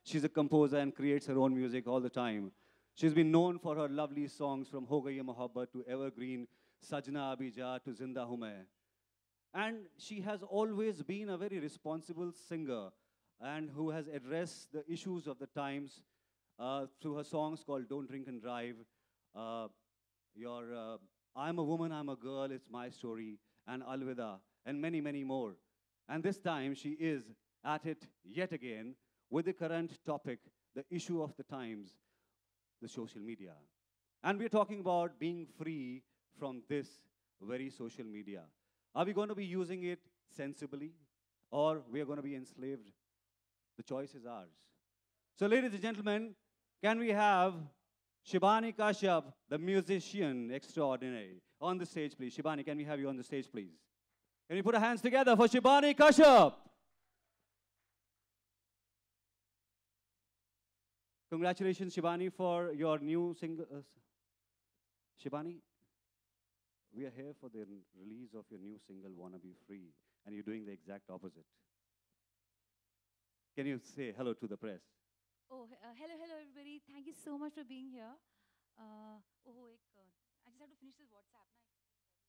She's a composer and creates her own music all the time. She's been known for her lovely songs from Ho Gayi Hai Mohabbat to Evergreen, Sajna Abhi Ja to Zinda Hu Main. And she has always been a very responsible singer and who has addressed the issues of the times through her songs called Don't Drink and Drive, uh, your I'm a Woman, I'm a Girl, It's My Story, and Alvida, and many, many more. And this time she is at it yet again with the current topic, the issue of the times, the social media. And we're talking about being free from this very social media. Are we going to be using it sensibly or we are going to be enslaved? The choice is ours. So, ladies and gentlemen, can we have Shibani Kashyap, the musician extraordinary, on the stage, please? Shibani, can we have you on the stage, please? Can we put our hands together for Shibani Kashyap? Congratulations, Shibani, for your new single. Shibani, we are here for the release of your new single, Wanna Be Free, and you're doing the exact opposite. Can you say hello to the press? Oh, hello, hello, everybody. Thank you so much for being here. I just have to finish this WhatsApp.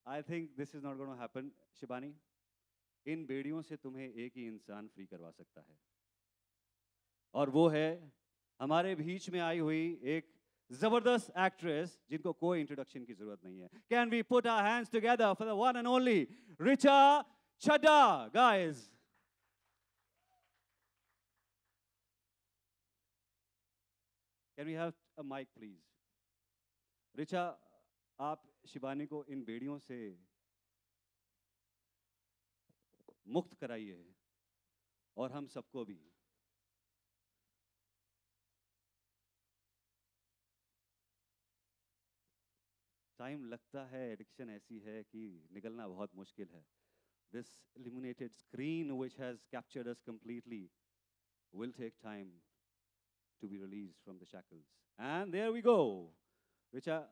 I think this is not going to happen, Shibani. इन बेड़ियों से तुम्हें एक ही इंसान free करवा सकता है और वो है हमारे बीच में आई हुई एक जबरदस्त एक्ट्रेस जिनको कोई इंट्रोडक्शन की जरूरत नहीं है. Can we put our hands together for the one and only Richa Chadda, guys? Can we have a mic, please? Richa, आप शिबानी को इन बेड़ियों से मुक्त कराइए और हम सबको भी. टाइम लगता है, एडिक्शन ऐसी है कि निकलना बहुत मुश्किल है. This illuminated screen which has captured us completely will take time to be released from the shackles. And there we go. Richa,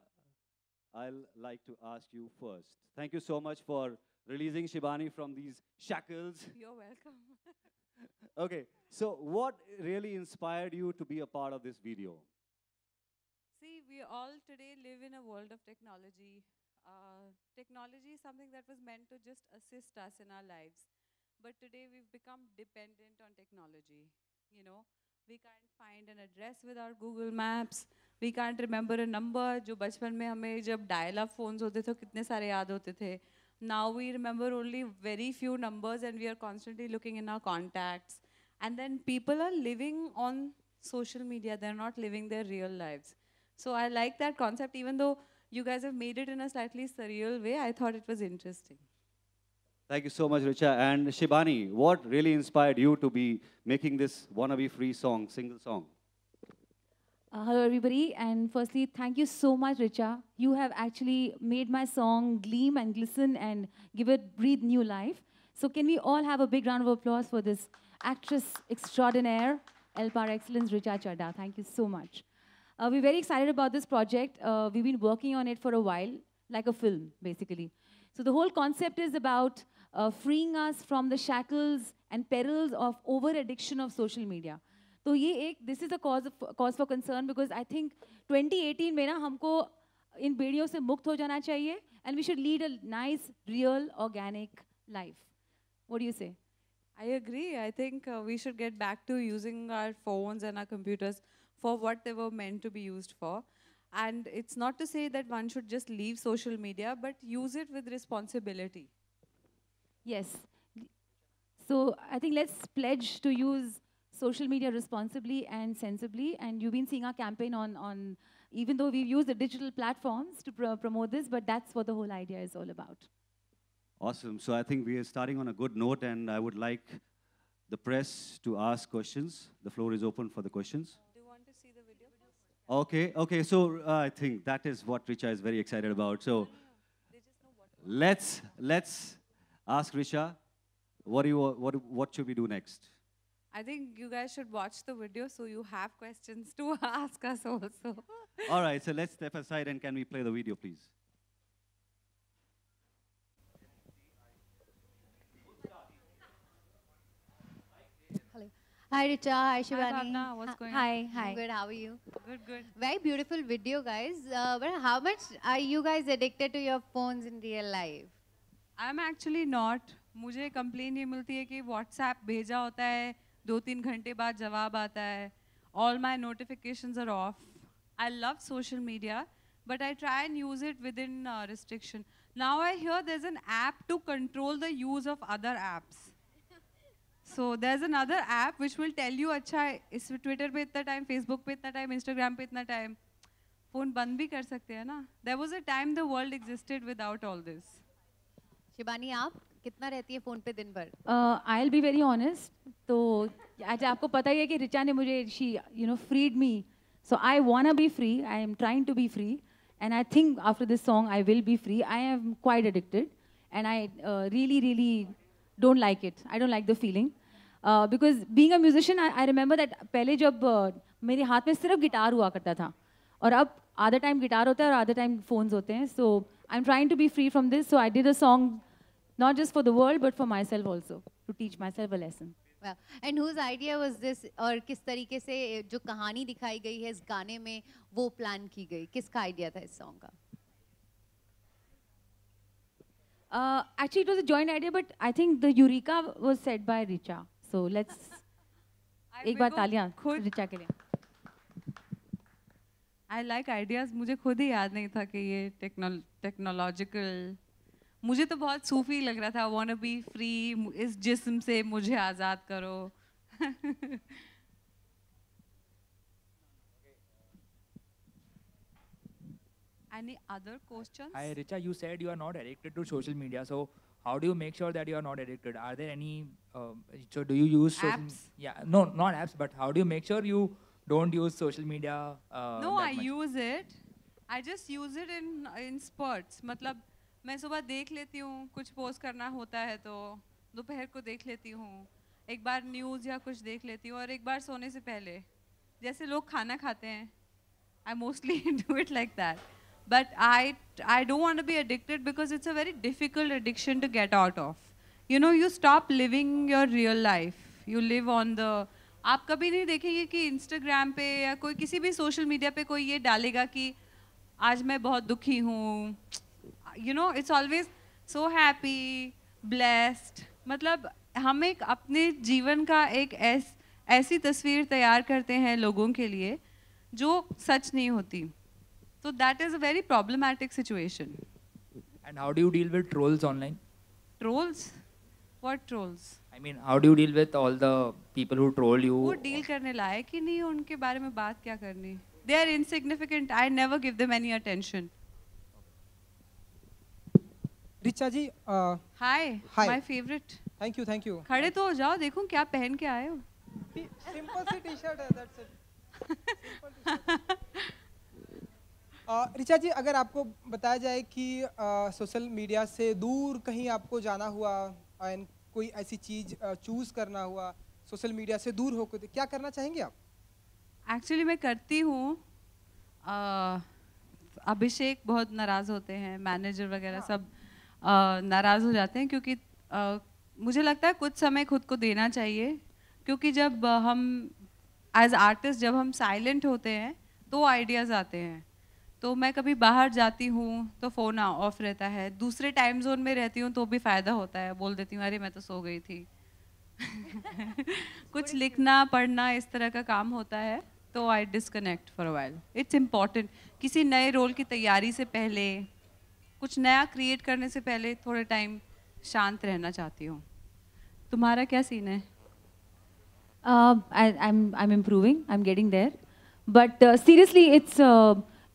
I'll like to ask you first. Thank you so much for releasing Shibani from these shackles. You're welcome. Okay, so what really inspired you to be a part of this video? See, we all today live in a world of technology. Technology is something that was meant to just assist us in our lives. But today we've become dependent on technology. You know, we can't find an address with our Google Maps. We can't remember a number. जो बचपन में हमें जब dial-up phones होते थे कितने सारे याद होते थे. Now we remember only very few numbers and we are constantly looking in our contacts. And then people are living on social media. They're not living their real lives. So I like that concept, even though you guys have made it in a slightly surreal way. I thought it was interesting. Thank you so much, Richa. And Shibani, what really inspired you to be making this Wanna Be Free song, single song? Hello, everybody. And firstly, thank you so much, Richa. You have actually made my song gleam and glisten and give it breathe new life. So can we all have a big round of applause for this actress extraordinaire, El Par Excellence, Richa Chadda. Thank you so much. We're very excited about this project. We've been working on it for a while, like a film, basically. So the whole concept is about freeing us from the shackles and perils of over-addiction of social media. So this is a cause for concern because I think 2018 में ना हमको इन बेड़ियों से मुक्त हो जाना चाहिए and we should lead a nice, real, organic life. What do you say? I agree. I think we should get back to using our phones and our computers for what they were meant to be used for. And it's not to say that one should just leave social media, but use it with responsibility. Yes. So I think let's pledge to use social media responsibly and sensibly. And you've been seeing our campaign on even though we've used the digital platforms to promote this, but that's what the whole idea is all about. Awesome. So I think we are starting on a good note, and I would like the press to ask questions. The floor is open for the questions. Do you want to see the video? Okay. So I think that is what Richa is very excited about. So They just know what. let's ask Richa, what should we do next? I think you guys should watch the video so you have questions to ask us also. All right. So let's step aside, and can we play the video, please? Hello. Hi Richa, hi Shivani. Bhavna, what's going on? Hi, hi. I'm good, how are you? Good, good. Very beautiful video, guys. But how much are you guys addicted to your phones in real life? I'm actually not. मुझे complain ये मिलती है कि WhatsApp भेजा होता है 2-3 घंटे बाद जवाब आता है. All my notifications are off. I love social media, but I try and use it within restriction. Now I hear there's an app to control the use of other apps. So there's another app which will tell you अच्छा इस Twitter पे इतना time, Facebook पे इतना time, Instagram पे इतना time. Phone बंद भी कर सकते हैं ना. There was a time the world existed without all this. Shivani, आप कितना रहती है फोन पे दिन भर? I'll be very honest. तो आज आपको पता ही है कि रिचा ने मुझे she freed me. So I wanna be free. I am trying to be free, and I think after this song I will be free. I am quite addicted, and I really don't like it. I don't like the feeling. Because being a musician, I remember that पहले जब मेरे हाथ में सिर्फ guitar हुआ करता था, और अब आधा टाइम गिटार होता है और आधा टाइम phones होते हैं. So I'm trying to be free from this. So I did a song, not just for the world, but for myself also, to teach myself a lesson. Wow. And whose idea was this? और किस तरीके से जो कहानी दिखाई गई है इस गाने में वो प्लान की गई? किसका आइडिया था इस सॉन्ग का? Actually, it was a joint idea, but I think the Eureka was said by Richa. So let's एक बार तालियां रिचा के लिए. I like ideas. मुझे खुद ही याद नहीं था कि ये टेक्नोलॉजिकल. मुझे तो बहुत सूफी लग रहा था. वांट टू बी फ्री, इस जिस्म से मुझे आज़ाद करो. Any other questions? Hi Richa, you said you are not addicted to social media. So how do you make sure that you are not addicted? Are there any? So do you use Apps? Yeah, no, not apps. But how do you make sure you don't use social media? No, that I much? use it. I just use it in spurts. मतलब मैं सुबह देख लेती हूँ, कुछ post करना होता है तो दोपहर को देख लेती हूँ, एक बार न्यूज़ या कुछ देख लेती हूँ, और एक बार सोने से पहले. जैसे लोग खाना खाते हैं. I mostly do it like that. But I don't want to be addicted because it's a very difficult addiction to get out of. You know, you stop living your real life. You live on the. आप कभी नहीं देखेंगे कि Instagram पे या कोई किसी भी सोशल मीडिया पे कोई ये डालेगा कि आज मैं बहुत दुखी हूँ. You know, it's always so happy, blessed. मतलब हम एक अपने जीवन का एक ऐसी तस्वीर तैयार करते हैं लोगों के लिए जो सच नहीं होती. So that is a very problematic situation. And how do you deal with trolls online? Trolls? What trolls? I mean, how do you deal with all the people who troll you? वो deal करने लायक ही नहीं, उनके बारे में बात क्या करनी. They are insignificant. I never give them any attention. Richa ji, Hi, Hi. my favorite. Thank you. खड़े तो हो जाओ, देखूं क्या पहन के आए हो. सिंपल सी टी शर्ट है, दैट्स इट. रिचा जी, अगर आपको बताया जाए कि सोशल मीडिया से दूर कहीं आपको जाना हुआ एंड कोई ऐसी चीज़ चूज़ करना हुआ सोशल मीडिया से दूर होकर, क्या करना चाहेंगे आप? एक्चुअली मैं करती हूँ. अभिषेक बहुत नाराज़ होते हैं, मैनेजर वगैरह सब नाराज़ हो जाते हैं, क्योंकि मुझे लगता है कुछ समय खुद को देना चाहिए. क्योंकि जब हम एज आर्टिस्ट जब हम साइलेंट होते हैं तो आइडियाज़ आते हैं. तो मैं कभी बाहर जाती हूँ तो फ़ोन ऑफ रहता है. दूसरे टाइम जोन में रहती हूँ तो भी फ़ायदा होता है. बोल देती हूँ अरे मैं तो सो गई थी. कुछ लिखना पढ़ना इस तरह का काम होता है तो I disconnect for a while. It's important. किसी नए रोल की तैयारी से पहले, कुछ नया क्रिएट करने से पहले थोड़ा टाइम शांत रहना चाहती हूँ. तुम्हारा क्या सीन है? I'm improving. I'm getting there. But seriously, it's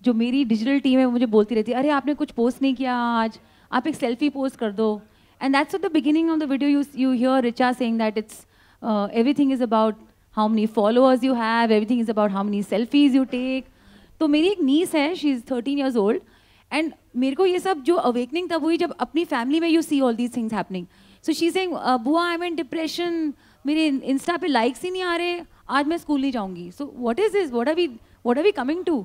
जो मेरी डिजिटल टीम है वो मुझे बोलती रहती है, अरे आपने कुछ पोस्ट नहीं किया आज, आप एक सेल्फी पोस्ट कर दो. And that's at the beginning of the video you hear Richa saying that it's everything is about how many followers you have, everything is about how many selfies you take. तो मेरी एक नीस है, she is 13 years old, and मेरे को ये सब जो awakening तब हुई जब अपनी फैमिली में you see all these things happening. So she's saying, बुआ I'm in depression, मेरे इंस्टा पे लाइक्स ही नहीं आ रहे, आज मैं स्कूल नहीं जाऊंगी. So what is this? What are we coming to?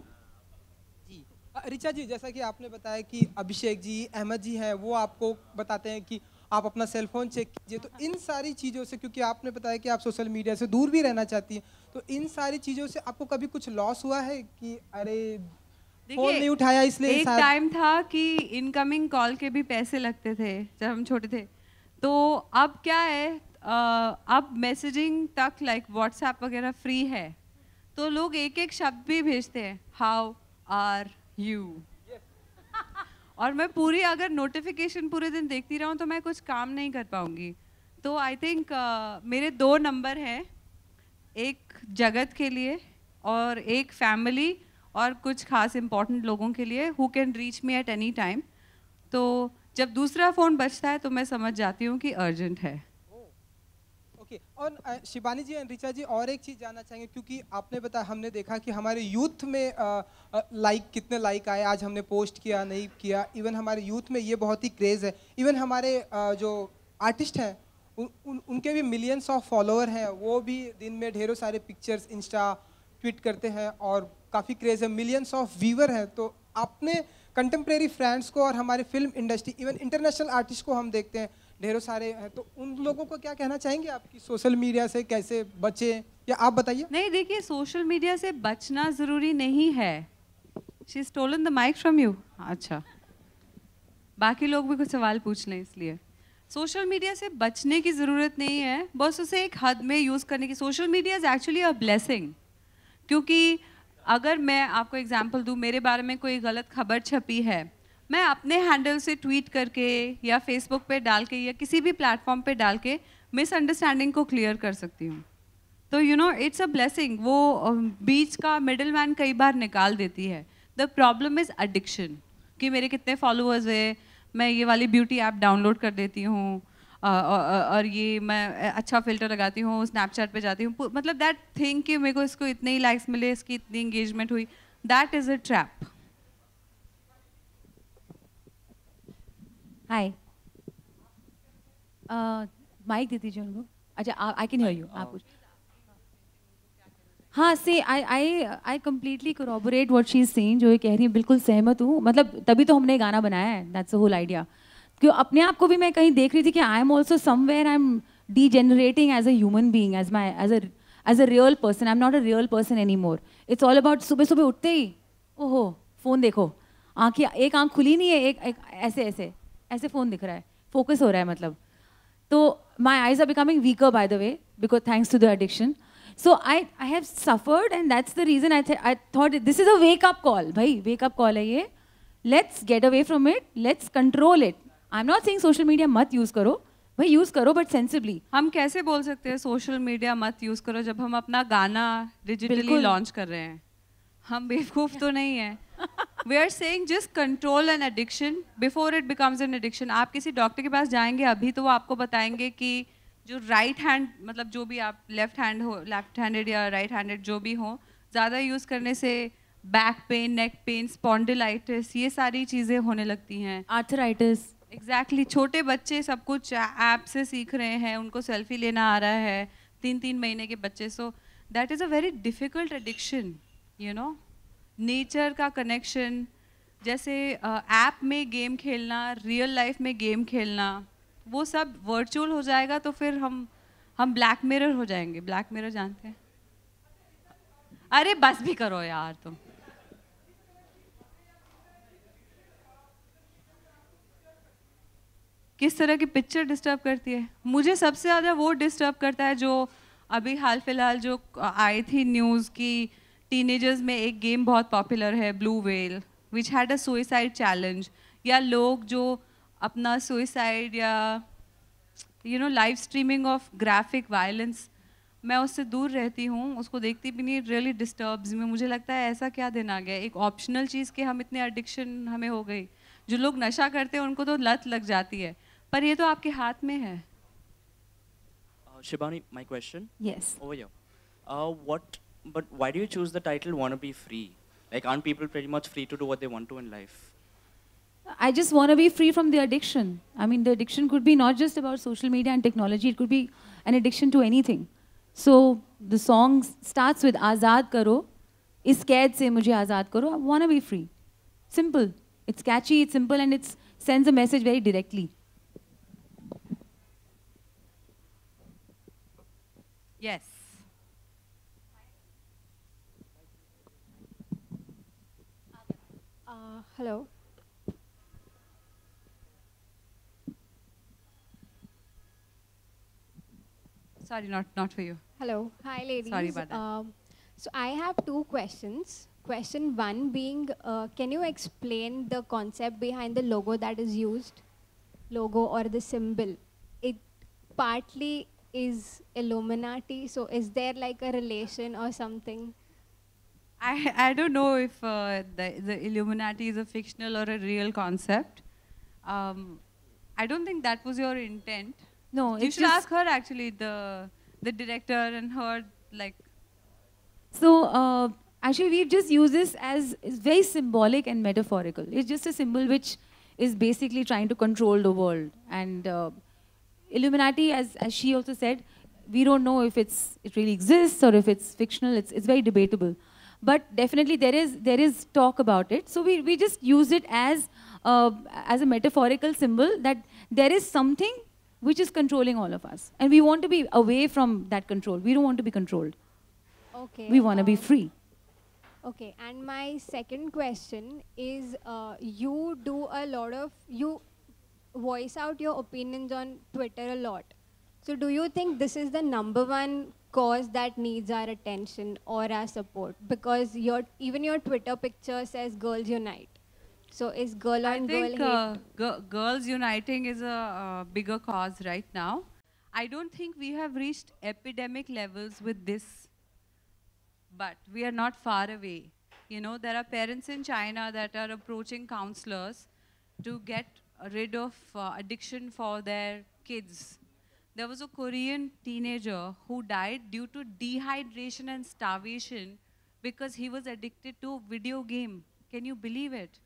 Richa जी, जैसा कि आपने बताया कि अभिषेक जी, अहमद जी हैं, वो आपको बताते हैं कि आप अपना सेल फोन चेक कीजिए। तो इन सारी चीज़ों से, क्योंकि आपने बताया कि आप सोशल मीडिया से दूर भी रहना चाहती हैं, तो इन सारी चीज़ों से आपको कभी कुछ लॉस हुआ है कि अरे फोन नहीं उठाया इसलिए? एक टाइम था कि इनकमिंग कॉल के भी पैसे लगते थे जब हम छोटे थे, तो अब क्या है, अब मैसेजिंग तक लाइक व्हाट्सएप वगैरह फ्री है, तो लोग एक एक शब्द भी भेजते हैं, हाउ आर यू। और मैं पूरी अगर नोटिफिकेशन पूरे दिन देखती रहूँ तो मैं कुछ काम नहीं कर पाऊँगी। तो आई थिंक मेरे 2 नंबर हैं, एक जगत के लिए और एक फैमिली और कुछ खास इंपॉर्टेंट लोगों के लिए, who can reach me at any time. तो जब दूसरा फ़ोन बजता है तो मैं समझ जाती हूँ कि अर्जेंट है। ओके। और शिबानी जी एंड ऋचा जी, और एक चीज़ जानना चाहेंगे, क्योंकि आपने बताया, हमने देखा कि हमारे यूथ में कितने लाइक आए, आज हमने पोस्ट किया नहीं किया, इवन हमारे यूथ में ये बहुत ही क्रेज़ है। इवन हमारे जो आर्टिस्ट हैं उनके भी मिलियंस ऑफ फॉलोअर हैं, वो भी दिन में ढेरों सारे पिक्चर्स इंस्टा ट्वीट करते हैं और काफ़ी क्रेज़ है, मिलियंस ऑफ व्यूवर हैं। तो आपने कंटेम्प्रेरी फ्रेंड्स को और हमारे film industry, even international artist को हम देखते हैं ढेरों सारे हैं, तो उन लोगों को क्या कहना चाहेंगे आप कि सोशल मीडिया से कैसे बचें, या आप बताइए? नहीं, देखिए, सोशल मीडिया से बचना ज़रूरी नहीं है। She stolen the mic from you. अच्छा, बाकी लोग भी कुछ सवाल पूछ लें, इसलिए सोशल मीडिया से बचने की ज़रूरत नहीं है, बस उसे एक हद में यूज़ करने की। Social media is actually a blessing, क्योंकि अगर मैं आपको एग्जांपल दूँ, मेरे बारे में कोई गलत खबर छपी है, मैं अपने हैंडल से ट्वीट करके या फेसबुक पे डाल के या किसी भी प्लेटफॉर्म पे डाल के मिसअंडरस्टैंडिंग को क्लियर कर सकती हूँ। तो you know, it's a blessing. वो बीच का मिडिल मैन कई बार निकाल देती है। द प्रॉब्लम इज़ एडिक्शन, कि मेरे कितने फॉलोअर्स है, मैं ये वाली ब्यूटी ऐप डाउनलोड कर देती हूँ, और ये मैं अच्छा फ़िल्टर लगाती हूँ, स्नैपचैट पे जाती हूँ, मतलब दैट थिंग कि मेरे को इसको इतने ही लाइक्स मिले, इसकी इतनी इंगेजमेंट हुई, that is a trap. Hi, mike दे दीजिए उनको। अच्छा, आई कैन हियर यू। आप पूछ। हाँ, say I completely corroborate what she is saying. जो ये कह रही है बिल्कुल सहमत हूँ, मतलब तभी तो हमने गाना बनाया है, दैट्स द होल आइडिया। क्यों अपने आप को भी मैं कहीं देख रही थी कि I am also somewhere, I am degenerating as a human being, as a real person. I am not a real person any more. It's all about सुबह सुबह उठते ही ओहो फ़ोन देखो, आँखें, एक आँख खुली नहीं है, एक ऐसे ऐसे ऐसे फ़ोन दिख रहा है, फोकस हो रहा है मतलब। तो my eyes are becoming weaker by the way, because thanks to the addiction. So I have suffered, and that's the reason I thought this is a wake up call. Bhai, wake up call hai ye. Let's get away from it. Let's control it. I'm not saying social media मत use करो, भाई use करो but sensibly. हम कैसे बोल सकते हैं social media मत यूज़ करो जब हम अपना गाना डिजिटली लॉन्च कर रहे हैं? हम बेवकूफ़ तो नहीं हैं. We are saying just control an addiction before it becomes an addiction. आप किसी डॉक्टर के पास जाएंगे अभी तो वो आपको बताएंगे कि जो राइट हैंड, मतलब जो भी आप लेफ्ट हैंडेड या राइट हैंडेड जो भी हो, ज़्यादा यूज़ करने से back pain, neck pain, spondylitis, ये सारी चीज़ें होने लगती हैं. आर्थराइटिस. एग्जैक्टली. छोटे बच्चे सब कुछ ऐप से सीख रहे हैं, उनको सेल्फी लेना आ रहा है, 3-3 महीने के बच्चे. So that is a very difficult addiction, you know. Nature का कनेक्शन, जैसे ऐप में गेम खेलना, रियल लाइफ में गेम खेलना, वो सब वर्चुअल हो जाएगा तो फिर हम ब्लैक मिरर हो जाएंगे. ब्लैक मिरर जानते हैं? अरे बस भी करो यार तुम. किस तरह की पिक्चर डिस्टर्ब करती है? मुझे सबसे ज़्यादा वो डिस्टर्ब करता है जो अभी हाल फिलहाल जो आई थी न्यूज़ की, टीनेजर्स में एक गेम बहुत पॉपुलर है, blue whale, which had a suicide challenge. या लोग जो अपना सुइसाइड या you know live streaming of graphic violence, मैं उससे दूर रहती हूँ, उसको देखती भी नहीं. रियली डिस्टर्ब्स में. मुझे लगता है ऐसा क्या दिन आ गया, एक ऑप्शनल चीज़ के हम इतने एडिक्शन हमें हो गई. जो लोग नशा करते हैं उनको तो लत लग जाती है, पर ये तो आपके हाथ में है. Shibani, my question. Yes. Over here. But why do you choose the title "Wanna Be Free"? Like, aren't people pretty much free to do what they want to in life? I just want to be free from the addiction. I mean, the addiction could be not just about social media and technology. It could be an addiction to anything. So the song starts with "Azad karo," is कैद से मुझे आज़ाद करो. I want to be free. Simple. It's catchy. It's simple, and it sends a message very directly. Yes. Hello. Sorry, not for you. Hello. Hi, ladies. Sorry about that. So I have two questions. Question one being, can you explain the concept behind the logo that is used? Logo or the symbol. It partly is Illuminati. So is there like a relation or something? I don't know if the Illuminati is a fictional or a real concept. I don't think that was your intent. No, You it's should just ask her actually, the director and her like. so. Actually, we've just used this as it's very symbolic and metaphorical. It's just a symbol which is basically trying to control the world. And Illuminati, as she also said, we don't know if it really exists or if it's fictional. It's very debatable. But definitely there is talk about it. So we just use it as a metaphorical symbol that there is something which is controlling all of us. And we want to be away from that control. We don't want to be controlled. Okay. We want to be free. Okay, and my second question is, you voice out your opinions on Twitter a lot. So do you think this is the number one cause that needs our attention or our support? Because even your Twitter picture says Girls Unite. So is girl I on think girl hate? girls uniting is a bigger cause right now. I don't think we have reached epidemic levels with this, but we are not far away. You know, there are parents in China that are approaching counselors to get rid of addiction for their kids. There was a Korean teenager who died due to dehydration and starvation because he was addicted to a video game. Can you believe it?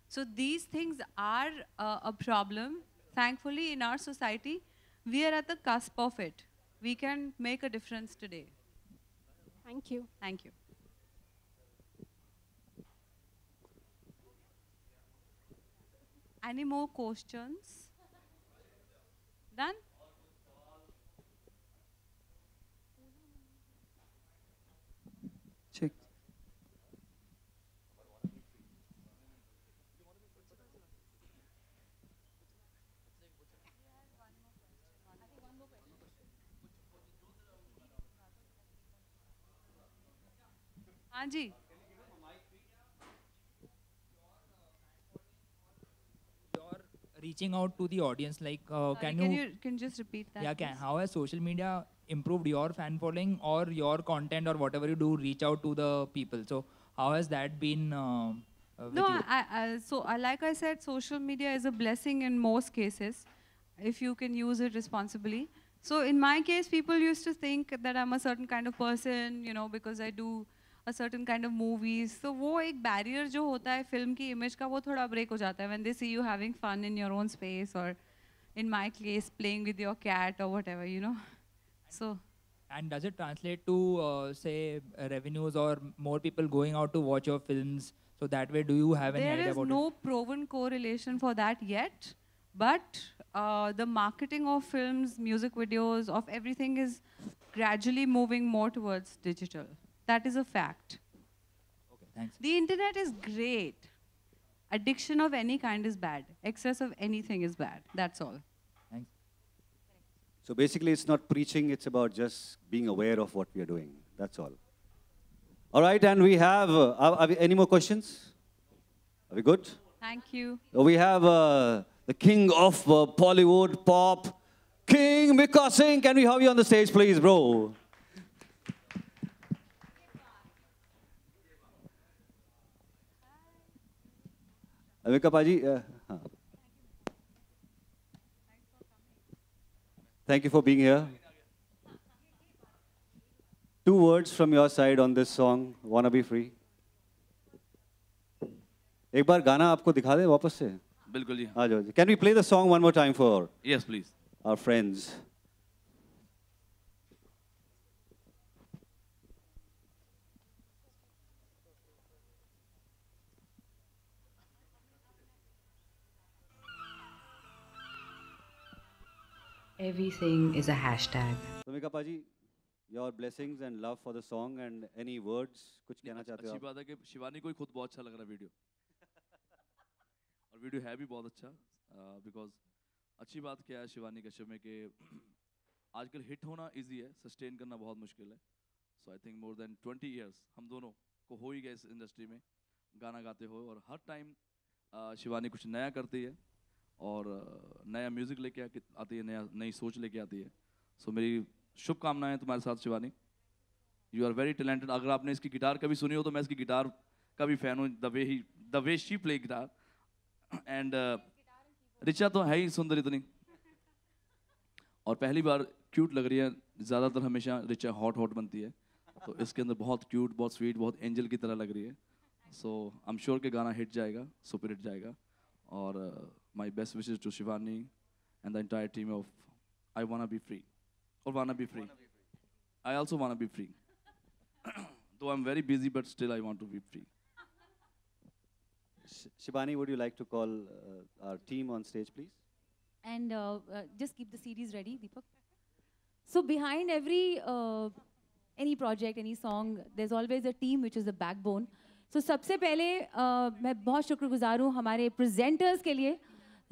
So these things are a problem. Thankfully, in our society, we are at the cusp of it. We can make a difference today. Thank you. Thank you. Any more questions? Done? Check. हाँ जी. You're reaching out to the audience, like Sorry, can you can just repeat that? yeah, please? how has social media improved your fan following or your content or whatever you do reach out to the people? So how has that been with No, you? like I said, social media is a blessing in most cases if you can use it responsibly. So in my case, people used to think that I'm a certain kind of person, you know, because I do a certain kind of movies. So वो एक barrier जो होता है film की image का वो थोड़ा break हो जाता है when they see you having fun in your own space or in my case playing with your cat or whatever, you know. So And does it translate to say revenues or more people going out to watch your films? So that way, do you have any there idea is about no proven correlation for that yet, but the marketing of films, music videos, of everything is gradually moving more towards digital. That is a fact. it? Okay, thanks. The internet is great. Addiction of any kind is bad. Excess of anything is bad. That's all. Thanks. So basically, it's not preaching, it's about just being aware of what we are doing. That's all. All right, and we have, any more questions? Are we good? Thank you. We have the king of Bollywood pop, King Mika Singh. Can we have you on the stage, please, bro? Mika Paji, thank you for being here. 2 words from your side on this song, Wanna Be Free. एक बार गाना आपको दिखा दे वापस से. बिल्कुल जी. आ जाओ. Can we play the song one more time for Yes, please. our friends? Everything is a hashtag. तो Mika Paji, your blessings and love for the song and any words कुछ कहना चाहते हो अच्छी आप? बात है कि शिवानी को ही खुद बहुत अच्छा लग रहा है वीडियो और वीडियो है भी बहुत अच्छा बिकॉज अच्छी बात क्या है शिवानी कश्यप में कि आजकल हिट होना इजी है, सस्टेन करना बहुत मुश्किल है. So I think more than 20 years हम दोनों को हो ही गए इस इंडस्ट्री में गाना गाते हुए, और हर टाइम शिवानी कुछ नया करती है और नया म्यूज़िक लेके आती है, नई सोच लेके आती है. सो मेरी शुभकामनाएं तुम्हारे साथ Shivani. You are very talented. अगर आपने इसकी गिटार कभी सुनी हो तो मैं इसकी गिटार का भी फ़ैन हूँ, the way she play guitar. And Richa तो है ही सुंदर इतनी, और पहली बार क्यूट लग रही है. ज़्यादातर हमेशा रिचा हॉट हॉट बनती है, तो इसके अंदर बहुत क्यूट, बहुत स्वीट, बहुत एंजल की तरह लग रही है. सो आई एम श्योर कि गाना हिट जाएगा, सुपर हिट जाएगा. और my best wishes to Shivani and the entire team of I wanna be free. और wanna be free, I also wanna be free. Though I'm very busy, but still I want to be free. Shibani, would you like to call our team on stage, please? And just keep the CDs ready, Deepak. So behind every any project, any song, there's always a team which is the backbone. So सबसे पहले मैं बहुत शुक्रगुजार हूँ हमारे presenters के लिए.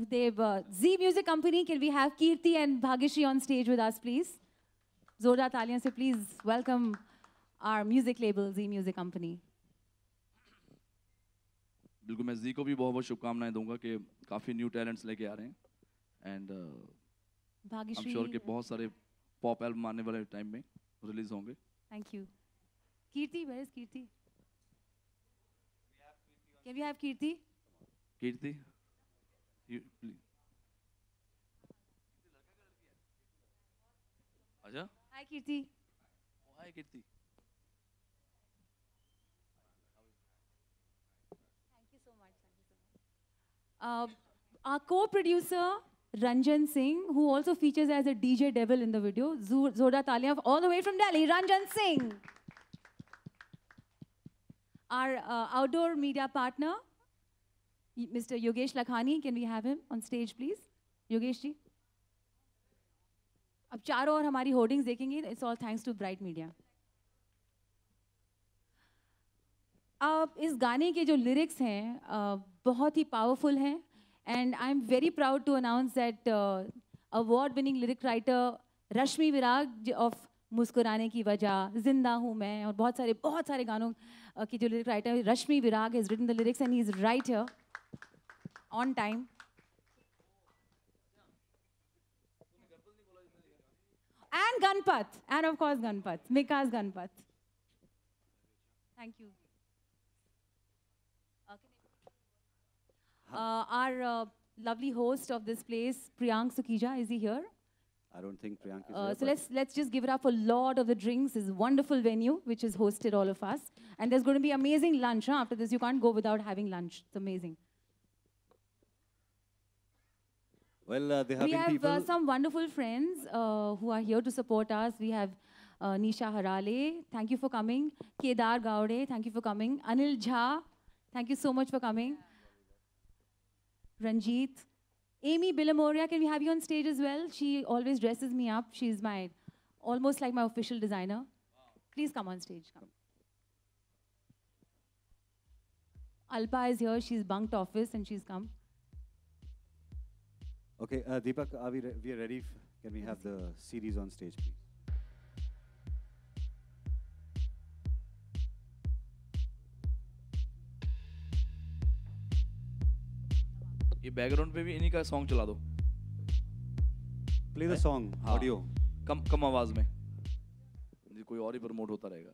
They've Z Music Company. Can we have Kirti and Bhagyashree on stage with us, please? जोरदार तालियां से please welcome our music label Z Music Company. बिल्कुल, मैं जी को भी बहुत बहुत शुभकामनाएं दूंगा कि काफ़ी न्यू टैलेंट्स लेके आ रहे हैं. एंड आई एम श्योर कि बहुत सारे पॉप एल्बम आने वाले टाइम में रिलीज होंगे. Thank you. Kirti, where is Kirti? Can we have Kirti? Kirti, you please. अच्छा, Hi Kirti. Hi Kirti. Our co-producer Ranjan Singh, who also features as a DJ Devil in the video. Zoda Taliyan all the way from Delhi, Ranjan Singh. Our outdoor media partner, Mr. Yogesh Lakhani. Can we have him on stage, please? Yogesh ji. अब चारों ओर हमारी hoardings देखेंगे. It's all thanks to Bright Media. अब इस गाने के जो lyrics हैं बहुत ही पावरफुल हैं. And I'm very proud to announce that award-winning lyric writer Rashmi Virag of मुस्कुराने की वजह, जिंदा हूँ मैं, और बहुत सारे गानों की जो lyric writer Rashmi Virag has written the lyrics and he is right here on time. And Ganpat, and of course Ganpat, Mika's Ganpat. Thank you. Our lovely host of this place, Priyank Sukija, is he here? I don't think Priyank is here. So let's just give it up for Lord of the Drinks, this wonderful venue which has hosted all of us. And there's going to be amazing lunch. Huh? After this, you can't go without having lunch. It's amazing. Well, they have We been have people. some wonderful friends who are here to support us. We have Nisha Harale, thank you for coming. Kedar Gaude, thank you for coming. Anil Jha, thank you so much for coming. Ranjit. Amy Bilamoria, can we have you on stage as well? She always dresses me up. She's almost like my official designer. Please come on stage. Come. Alpa is here. She's bunked office and she's come. Okay, Deepak, we are ready? Can we have the series on stage, please? ये background पे भी इन्हीं का song चला दो. Play the song, हाँ. audio. कम आवाज में. कोई और ही प्रमोट होता रहेगा.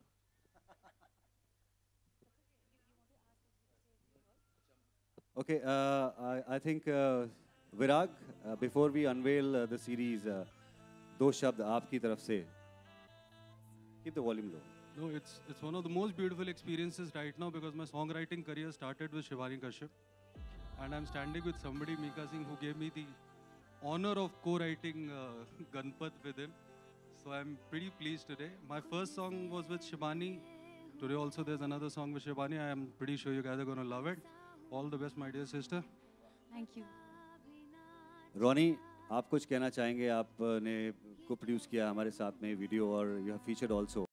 Okay, I think Virag, before we unveil the series, दो शब्द आपकी तरफ से. Keep the volume low. No, it's one of the most beautiful experiences right now because my songwriting career started with Shivani Kashyap. And I'm standing with somebody, Mika Singh, who gave me the honor of co-writing Ganpat with him. So I'm pretty pleased today. My first song was with Shibani. Today also there's another song with Shibani. I am pretty sure you guys are going to love it. All the best, my dear sister. Thank you. Ronnie, आप कुछ कहना चाहेंगे? आपने को produce किया हमारे साथ में वीडियो और you have featured also.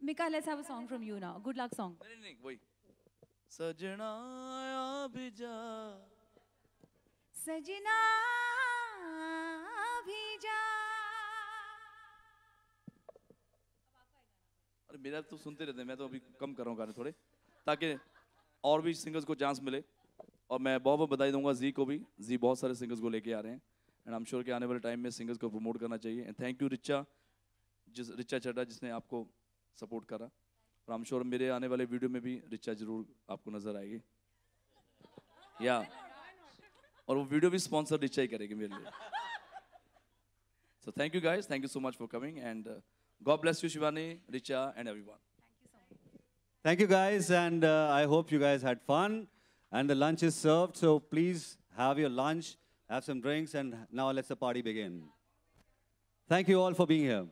Mika, let's have a song from you now. Good luck song. नहीं वही सजना आया भी जा सजना भी जा. अरे मेरा तो सुनते रहते हैं, मैं तो अभी कम कर रहा हूँ गाने थोड़े, ताकि और भी सिंगर्स को चांस मिले. और मैं बहुत बहुत बधाई दूंगा जी को भी. जी बहुत सारे सिंगर्स को लेके आ रहे हैं एंड आई एम श्योर कि आने वाले टाइम में सिंगर्स को प्रमोट करना चाहिए. एंड थैंक यू रिचा चड्डा जिसने आपको सपोर्ट करा. और आई एम श्योर मेरे आने वाले वीडियो में भी रिचा जरूर आपको नजर आएगी. या और वो वीडियो भी स्पॉन्सर रिचा ही करेगी मेरे लिए. So thank you guys, thank you so much for coming and God bless you Shivani, Richa and everyone. Thank you guys, and I hope you guys had fun. And the lunch is served, so please have your lunch, have some drinks, and now let's the party begin. Thank you all for being here.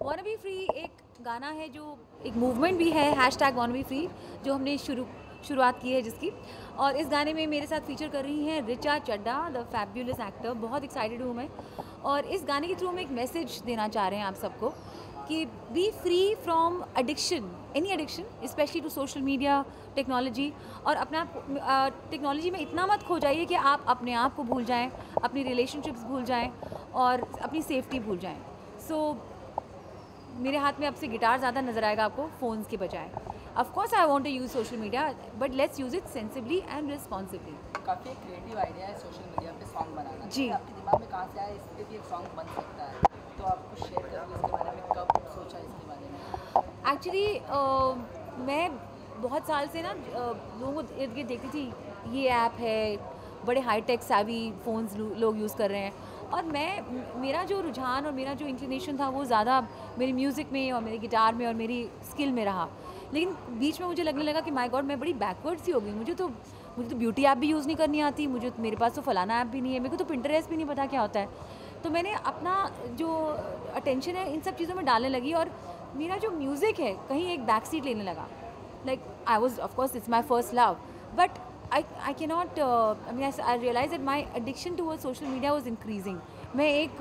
Wanna Be Free एक गाना है जो एक movement भी है, hashtag Wanna Be Free, जो हमने शुरुआत की है जिसकी। और इस गाने में मेरे साथ फीचर कर रही हैं रिचा चड्डा, द फैब्युलस एक्टर। बहुत एक्साइटेड हूँ मैं। और इस गाने के थ्रू हम एक मैसेज देना चाह रहे हैं आप सबको कि be free from addiction, any addiction, specially to social media, technology. और अपना टेक्नोलॉजी में इतना मत खो जाइए कि आप अपने आप को भूल जाएं, अपनी रिलेशनशिप्स भूल जाएं और अपनी सेफ्टी भूल जाएं। सो मेरे हाथ में अब से गिटार ज़्यादा नज़र आएगा आपको फ़ोन्स के बजाय। Of course I want to use social media, but let's use it sensibly and responsibly. काफ़ी एक क्रिएटिव आइडिया है सोशल मीडिया पे सॉन्ग बनाना। जी। आपके दिमाग में कहाँ से आया इस पे भी एक सॉन्ग बन सकता है, तो आप कुछ शेयर करिए इसके बारे में, कब सोचा इसके बारे में? एक्चुअली मैं बहुत साल से ना लोगों को इर्द गिर्द देखती थी, ये ऐप है, बड़े हाईटेक सैवी फ़ोन्स लोग यूज़ कर रहे हैं। और मेरा जो रुझान और मेरा जो इंक्लिनेशन था वो ज़्यादा मेरी म्यूज़िक में और मेरे गिटार में और मेरी स्किल में रहा। लेकिन बीच में मुझे लगने लगा कि माय गॉड, मैं बड़ी बैकवर्ड सी हो गई। मुझे तो ब्यूटी ऐप भी यूज़ नहीं करनी आती, मेरे पास तो फलाना ऐप भी नहीं है, मेरे को तो पिंटरेस्ट भी नहीं पता क्या होता है। तो मैंने अपना जो अटेंशन है इन सब चीज़ों में डालने लगी और मेरा जो म्यूज़िक है कहीं एक बैक सीट लेने लगा। Like I was, of course it's my first love, but I cannot, I realized that my addiction towards social media was increasing. मैं एक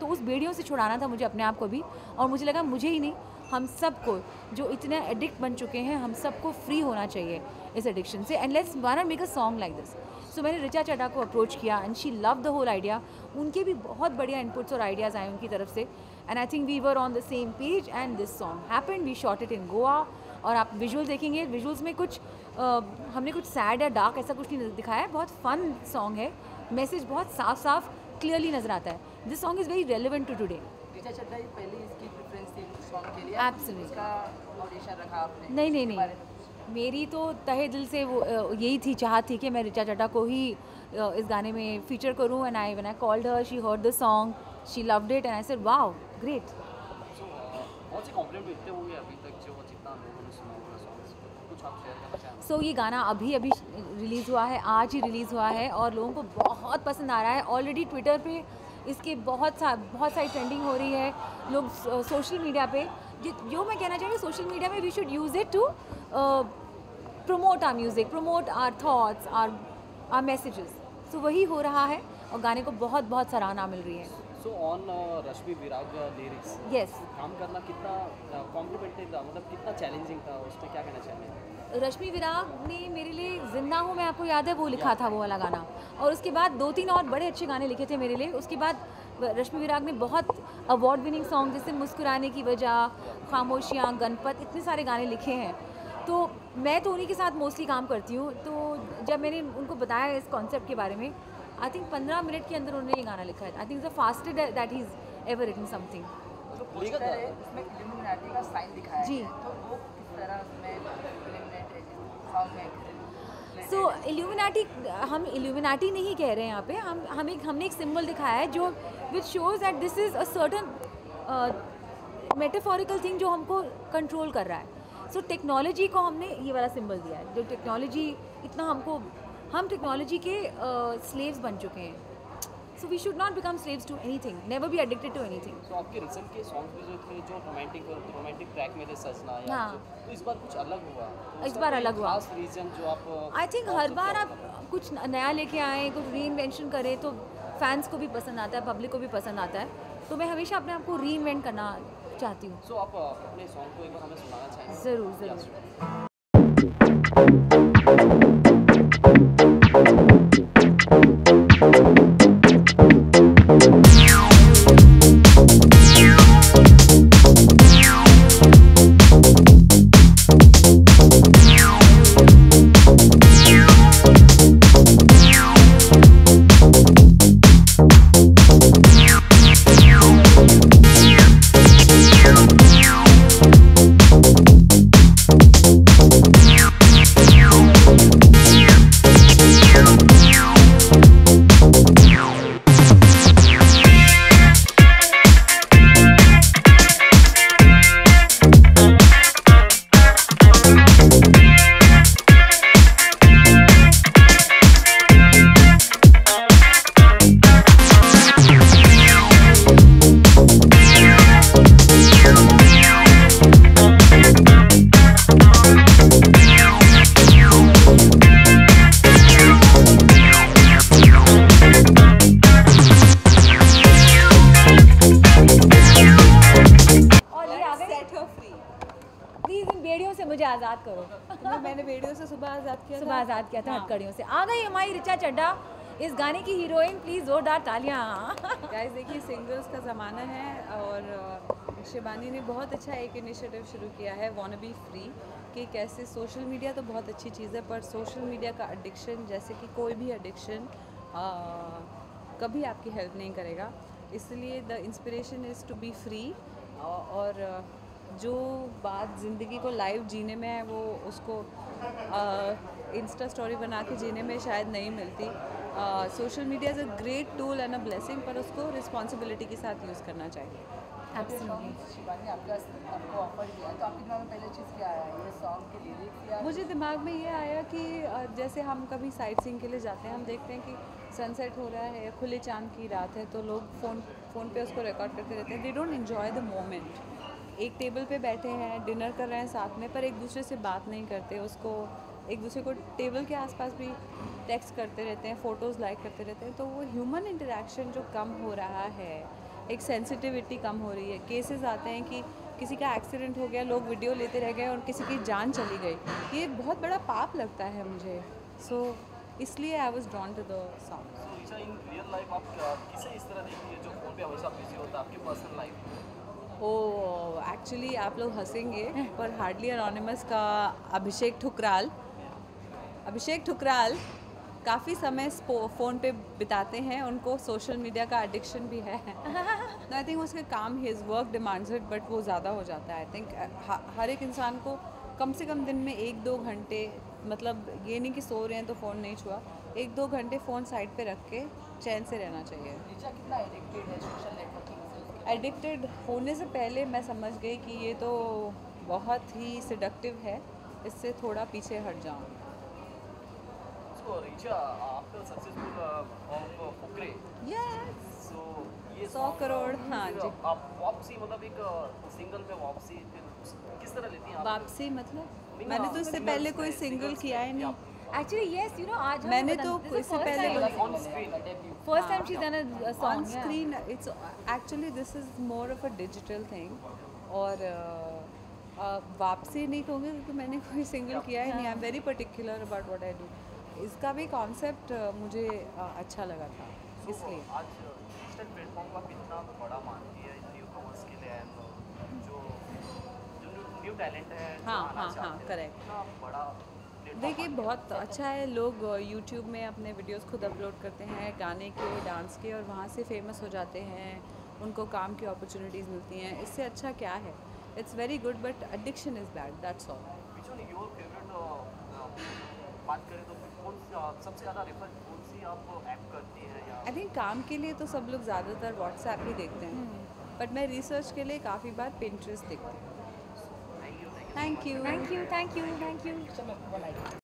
तो उस बेड़ियों से छुड़ाना था मुझे अपने आप को भी, और मुझे लगा मुझे ही नहीं, हम सबको जो इतने एडिक्ट बन चुके हैं, हम सबको फ्री होना चाहिए इस एडिक्शन से। And let's wanna make a song like this. So मैंने रिचा चड्डा को अप्रोच किया and she love the whole idea. उनके भी बहुत बढ़िया इनपुट्स और आइडियाज़ आए उनकी तरफ से, and I think we were on the same page and this song happened. We shot it in Goa. और आप विजुअल देखेंगे, विजुअल्स में कुछ हमने कुछ सैड या डार्क ऐसा कुछ नहीं दिखाया है, बहुत फन सॉन्ग है, मैसेज बहुत साफ साफ क्लियरली नज़र आता है। This song is very relevant to today. Richa Chadha पहले इसकी प्रेफरेंस थी सॉन्ग के लिए? एब्सोल्युटली। इसका ऑडिशन रखा आपने? नहीं, मेरी तो तहे दिल से वो यही थी, चाहत थी कि मैं रिचा चड्डा को ही इस गाने में फीचर करूँ। And when I called her, she heard the song, she loved it and I said wow great. बहुत से कॉम्प्लीमेंट मिलते होंगे अभी तक जो जितना लोगों ने सुना होगा सॉन्ग, कुछ आप शेयर करना चाहेंगे? सो ये गाना अभी रिलीज़ हुआ है, आज ही रिलीज़ हुआ है और लोगों को बहुत पसंद आ रहा है। ऑलरेडी ट्विटर पे इसके बहुत सारी ट्रेंडिंग हो रही है। लोग सोशल मीडिया पे जो मैं कहना चाहूँगी, सोशल मीडिया में we should use it to promote our music, promote our thoughts, our messages. So वही हो रहा है और गाने को बहुत बहुत सराहना मिल रही है। So on Rashmi Virag lyrics, yes, काम करना कितना कॉम्प्लीमेंट्री था, मतलब कितना चैलेंजिंग था, उसमें क्या कहना चाहेंगे? रश्मि विराग ने मेरे लिए जिंदा हूँ मैं, आपको याद है वो लिखा था वो वाला गाना, और उसके बाद 2-3 और बड़े अच्छे गाने लिखे थे मेरे लिए। उसके बाद रश्मि विराग ने बहुत अवार्ड विनिंग सॉन्ग जैसे मुस्कुराने की वजह, खामोशियाँ, गणपत, इतने सारे गाने लिखे हैं। तो मैं तो उन्हीं के साथ मोस्टली काम करती हूँ। तो जब मैंने उनको बताया इस कॉन्सेप्ट के बारे में, आई थिंक 15 मिनट के अंदर उन्होंने ये गाना लिखा है। I think the fastest that he is ever written something. इसमें इल्यूमिनाटी का साइन दिखाया जी, है, तो वो किस तरह में सो इल्यूमिनाटी, हम इल्यूमिनाटी नहीं कह रहे हैं यहाँ पे, हमने एक सिंबल दिखाया है जो which shows that this is a certain metaphorical thing जो हमको कंट्रोल कर रहा है। सो टेक्नोलॉजी को हमने ये वाला सिंबल दिया है, जो टेक्नोलॉजी इतना हम टेक्नोलॉजी के स्लेव्स बन चुके हैं। So we should not become slaves to anything, never be addicted to anything. तो आपके रिसेंट के सॉन्ग्स में जो थे, जो रोमांटिक ट्रैक में थे सजना या हाँ, तो इस बार कुछ अलग हुआ? तो इस बार अलग हुआ। खास रीजन जो आप, आई थिंक हर बार आप कुछ नया लेके आएँ, कुछ री इन्वेंशन करें तो फैंस को भी पसंद आता है, पब्लिक को भी पसंद आता है। तो मैं हमेशा अपने आप को री इन्वेंट करना चाहती हूँ। सो आप अपने सॉन्ग को एक बार हमें सुनाना चाहेंगे? ज़रूर। Yeah. बेड़ियों से मुझे आज़ाद करो। मैंने बेड़ियों से सुबह आज़ाद किया सुबह आज़ाद किया था हथकड़ियों से। आ गई हमारी ऋचा चड्ढा, इस गाने की हीरोइन, प्लीज़ जोरदार तालियां। गाइस देखिए, सिंगल्स का ज़माना है और शिबानी ने बहुत अच्छा एक इनिशिएटिव शुरू किया है, वांना बी फ्री, कि कैसे सोशल मीडिया तो बहुत अच्छी चीज़ है, पर सोशल मीडिया का एडिक्शन, जैसे कि कोई भी एडिक्शन कभी आपकी हेल्प नहीं करेगा। इसलिए the inspiration is to be free, और जो बात ज़िंदगी को लाइव जीने में है वो उसको इंस्टा स्टोरी बना के जीने में शायद नहीं मिलती। Social media is a great tool and a blessing, पर उसको रिस्पॉन्सिबिलिटी के साथ यूज़ करना चाहिए। शिबानी आपको ऑफर किया, तो आपके दिमाग में पहले चीज़ क्या आया, ये सॉन्ग के लिरिक्स या? मुझे दिमाग में ये आया कि जैसे हम कभी साइट सीइंग के लिए जाते हैं, हम देखते हैं कि सनसेट हो रहा है, खुले चांद की रात है, तो लोग फ़ोन पे उसको रिकॉर्ड करते रहते हैं। They don't enjoy the moment. एक टेबल पे बैठे हैं, डिनर कर रहे हैं साथ में, पर एक दूसरे से बात नहीं करते, उसको एक दूसरे को टेबल के आसपास भी टेक्स्ट करते रहते हैं, फ़ोटोज़ लाइक करते रहते हैं। तो वो ह्यूमन इंटरेक्शन जो कम हो रहा है, एक सेंसिटिविटी कम हो रही है। केसेस आते हैं कि किसी का एक्सीडेंट हो गया, लोग वीडियो लेते रह गए और किसी की जान चली गई, ये बहुत बड़ा पाप लगता है मुझे। सो इसलिए I was drawn to the song. In real life आप किसे इस तरह देखती है जो फोन पे हमेशा बिजी होता है, आपकी पर्सनल लाइफ? ओह, एक्चुअली आप लोग हंसेंगे, पर हार्डली एनोनिमस का अभिषेक ठुकराल काफ़ी समय फ़ोन पे बिताते हैं, उनको सोशल मीडिया का एडिक्शन भी है। आई थिंक उसके काम, his work demands it, but वो ज़्यादा हो जाता है। आई थिंक हर एक इंसान को कम से कम दिन में 1-2 घंटे, मतलब ये नहीं कि सो रहे हैं तो फ़ोन नहीं छुआ, 1-2 घंटे फ़ोन साइड पे रख के चैन से रहना चाहिए। ऋचा कितना एडिक्टेड है सोशल नेटवर्किंग से? एडिक्टेड होने से पहले मैं समझ गई कि ये तो बहुत ही सिडक्टिव है, इससे थोड़ा पीछे हट जाऊँ। Richa, after successful Fukrey, yes, so ये 100 करोड़, हाँ जी। आप वापसी, मतलब एक सिंगल पे वापसी किस तरह लेती हैं आप? वापसी मतलब मैंने तो इससे पहले कोई सिंगल किया ही नहीं। एक्चुअली यस, यू नो आज मैंने तो इससे पहले first time she done a song on screen. It's actually this is more of a digital thing, और वापसी नहीं कहूँगी क्योंकि मैंने कोई सिंगल किया ही नहीं। I am very particular about what I do. इसका भी कॉन्सेप्ट मुझे अच्छा लगा था, इसलिए। आज डिजिटल प्लेटफॉर्म का कितना बड़ा मानती है न्यू कमर्स के लिए, जो न्यू टैलेंट है, हाँ, करेक्ट। बड़ा देखिए, बहुत अच्छा है, लोग यूट्यूब में अपने वीडियोस खुद अपलोड करते हैं, गाने के, डांस के, और वहाँ से फेमस हो जाते हैं, उनको काम की अपॉर्चुनिटीज़ मिलती हैं। इससे अच्छा क्या है? It's very good, but addiction is bad, that's all. Your favourite बात करें तो कौन सबसे ज़्यादा रेफर कौन सी आप ऐप करती हैं? या आई थिंक काम के लिए तो सब लोग ज़्यादातर व्हाट्सएप ही देखते हैं, बट मैं रिसर्च के लिए काफ़ी बार पिंटरेस्ट देखती हूँ। Thank you.